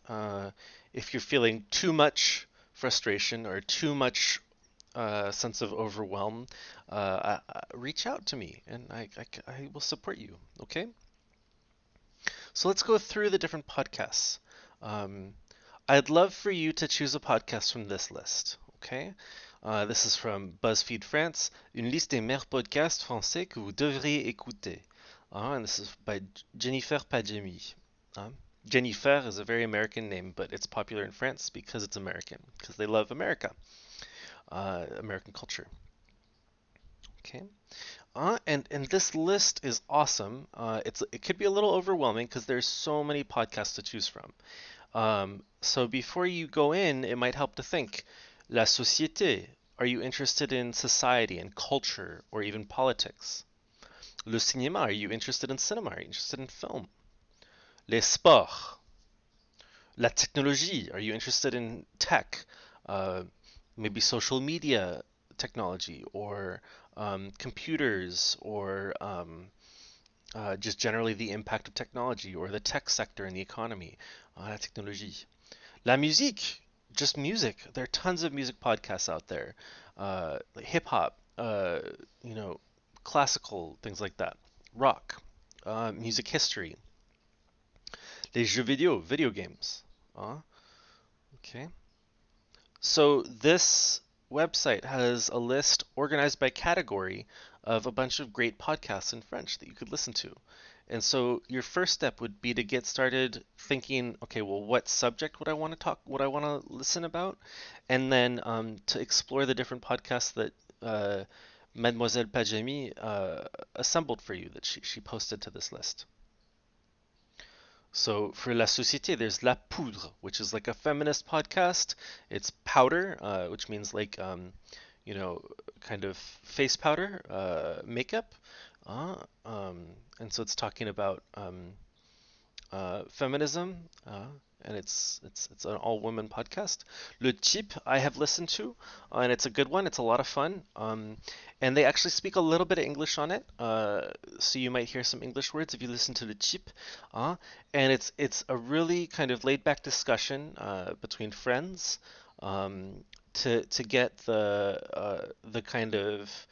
Uh, if you're feeling too much frustration or too much sense of overwhelm, reach out to me and I will support you. Okay? So let's go through the different podcasts. Um, I'd love for you to choose a podcast from this list. Okay? This is from BuzzFeed France, une liste des meilleurs podcasts français que vous devriez écouter. And this is by Jennifer Padjemi. Jennifer is a very American name, but it's popular in France because it's American, because they love America, American culture. Okay. And this list is awesome. It could be a little overwhelming because there's so many podcasts to choose from. So before you go in, it might help to think, La société. Are you interested in society and culture or even politics? Le cinéma. Are you interested in cinema? Are you interested in film? Les sports. La technologie. Are you interested in tech? Uh, Maybe social media technology or computers or just generally the impact of technology or the tech sector in the economy. La technologie. La musique, just music. There are tons of music podcasts out there, like hip hop, you know, classical things like that, rock, music history, les jeux vidéo, video games. Okay. So this website has a list organized by category of a bunch of great podcasts in French that you could listen to. And so your first step would be to get started thinking, okay, well, what subject would I want to what I want to listen about? And then to explore the different podcasts that Mademoiselle Padjemi assembled for you that she posted to this list. So for La Société, there's La Poudre, which is like a feminist podcast. It's powder, which means like you know, kind of face powder, makeup. Uh, um, and so it's talking about feminism, and it's an all women podcast. Le Type I have listened to, and it's a good one. It's a lot of fun, and they actually speak a little bit of English on it, so you might hear some English words if you listen to Le Type. And it's a really kind of laid back discussion between friends, to get the kind of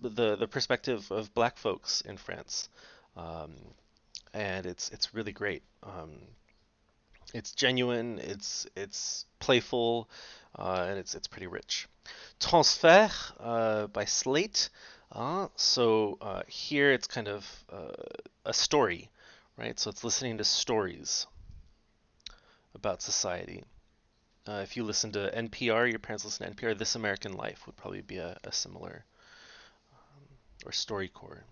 the perspective of Black folks in France. Um, and it's really great. It's genuine, it's playful, and it's pretty rich. Transfer by Slate. Here it's kind of a story, right? So it's listening to stories about society. If you listen to NPR, your parents listen to NPR, This American Life would probably be a similar or StoryCorps.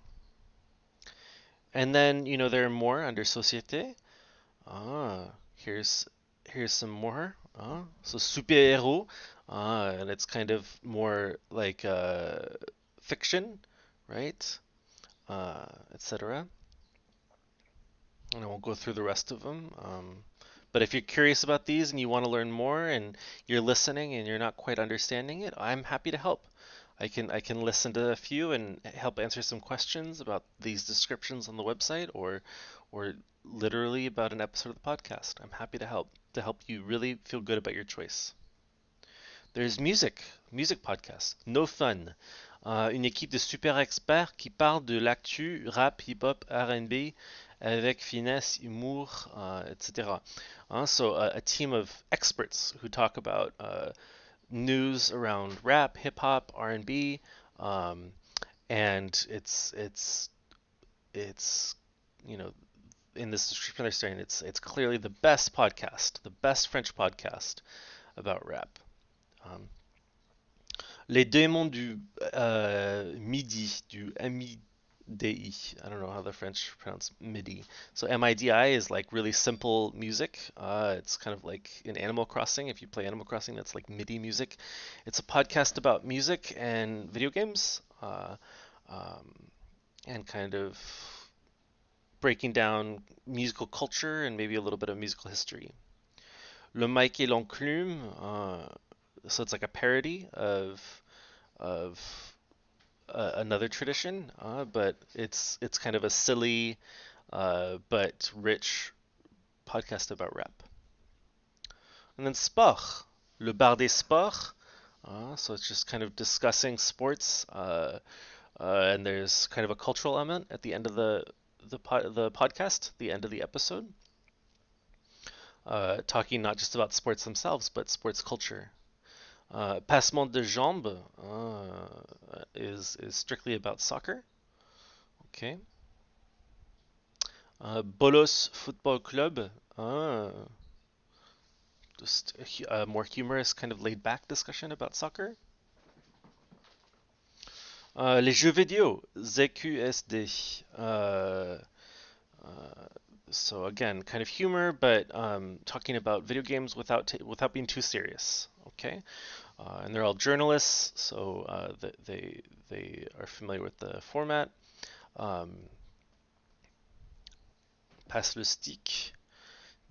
And then, there are more under Société. Ah, here's some more. So super-héros, and it's kind of more like fiction, right? Etc. And I won't go through the rest of them. But if you're curious about these and you want to learn more and you're listening and you're not quite understanding it, I'm happy to help. I can listen to a few and help answer some questions about these descriptions on the website or literally about an episode of the podcast. I'm happy to help you really feel good about your choice. There's music podcast, No Fun, une équipe de super experts qui parle de l'actu, rap, hip-hop, R&B, avec finesse, humour, etc. A team of experts who talk about news around rap, hip-hop, R&B, um, and it's you know in this description they're saying it's clearly the best podcast, the best French podcast about rap. Um, Les démons du midi, du MIDI. I don't know how the French pronounce MIDI. So MIDI is like really simple music. It's kind of like in Animal Crossing. If you play Animal Crossing, that's like MIDI music. It's a podcast about music and video games, um, and kind of breaking down musical culture and maybe a little bit of musical history. Le Mike et l'Enclume. So it's like a parody of another tradition, but it's kind of a silly but rich podcast about rap. And then sport, le bar des sports. So it's just kind of discussing sports, and there's kind of a cultural element at the end of the podcast, the end of the episode, talking not just about sports themselves, but sports culture. Passement de jambes is strictly about soccer. Okay. Bolos Football Club. Just a more humorous, kind of laid back discussion about soccer. Les jeux vidéo, ZQSD. So again, kind of humor, but talking about video games without being too serious. Okay, and they're all journalists, so they are familiar with the format. Um, Passe le stick,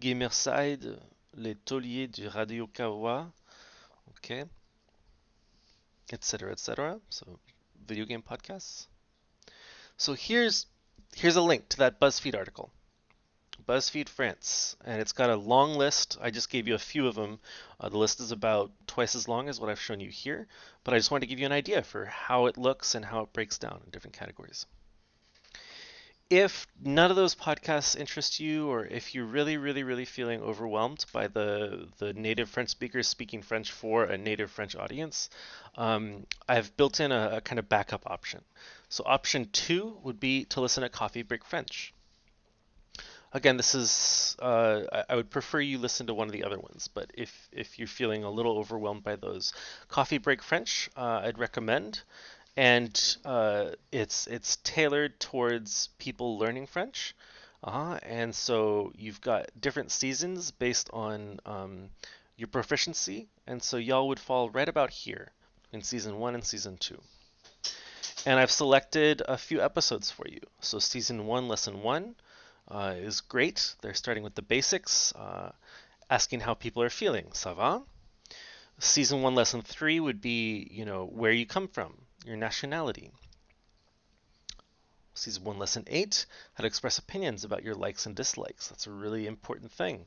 Gamerside, les tauliers du Radio Kawa. Okay, etc. etc. So video game podcasts. So here's a link to that BuzzFeed article. BuzzFeed France, and it's got a long list. I just gave you a few of them. The list is about twice as long as what I've shown you here, but I just wanted to give you an idea for how it looks and how it breaks down in different categories. If none of those podcasts interest you, or if you're really, really, really feeling overwhelmed by the native French speakers speaking French for a native French audience, I've built in a kind of backup option. So option 2 would be to listen to CoffeeBreak French. Again, this is I would prefer you listen to one of the other ones, but if you're feeling a little overwhelmed by those, CoffeeBreak French I'd recommend, and it's tailored towards people learning French, and so you've got different seasons based on your proficiency, and so y'all would fall right about here in season 1 and season 2. And I've selected a few episodes for you. So season 1, lesson 1 is great. They're starting with the basics, asking how people are feeling. Ça va? Season 1, lesson 3 would be, where you come from, your nationality. Season 1, lesson 8, how to express opinions about your likes and dislikes. That's a really important thing.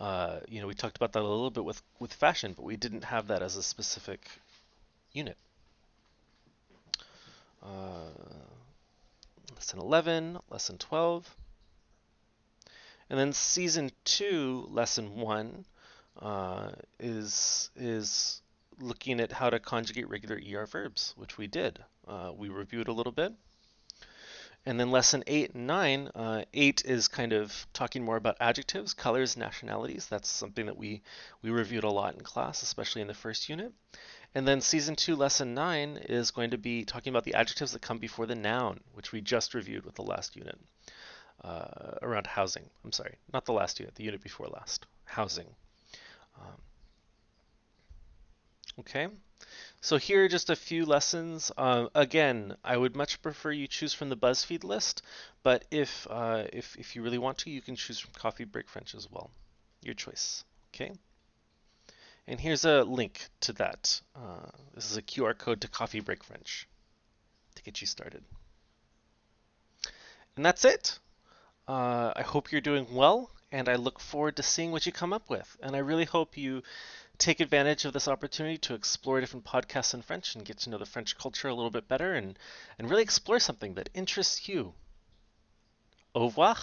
We talked about that a little bit with fashion, but we didn't have that as a specific unit. Lesson 11, lesson 12. And then season 2, lesson 1, is looking at how to conjugate regular ER verbs, which we did. We reviewed a little bit. And then lesson 8 and 9, 8 is kind of talking more about adjectives, colors, nationalities. That's something that we reviewed a lot in class, especially in the first unit. And then season 2, lesson 9 is going to be talking about the adjectives that come before the noun, which we just reviewed with the last unit. Around housing. I'm sorry, not the last unit, the unit before last. Housing. Okay, so here are just a few lessons. Again, I would much prefer you choose from the BuzzFeed list, but if you really want to, you can choose from CoffeeBreak French as well. Your choice. Okay. And here's a link to that. This is a QR code to CoffeeBreak French to get you started. And that's it. I hope you're doing well, and I look forward to seeing what you come up with. And I really hope you take advantage of this opportunity to explore different podcasts in French and get to know the French culture a little bit better and really explore something that interests you. Au revoir.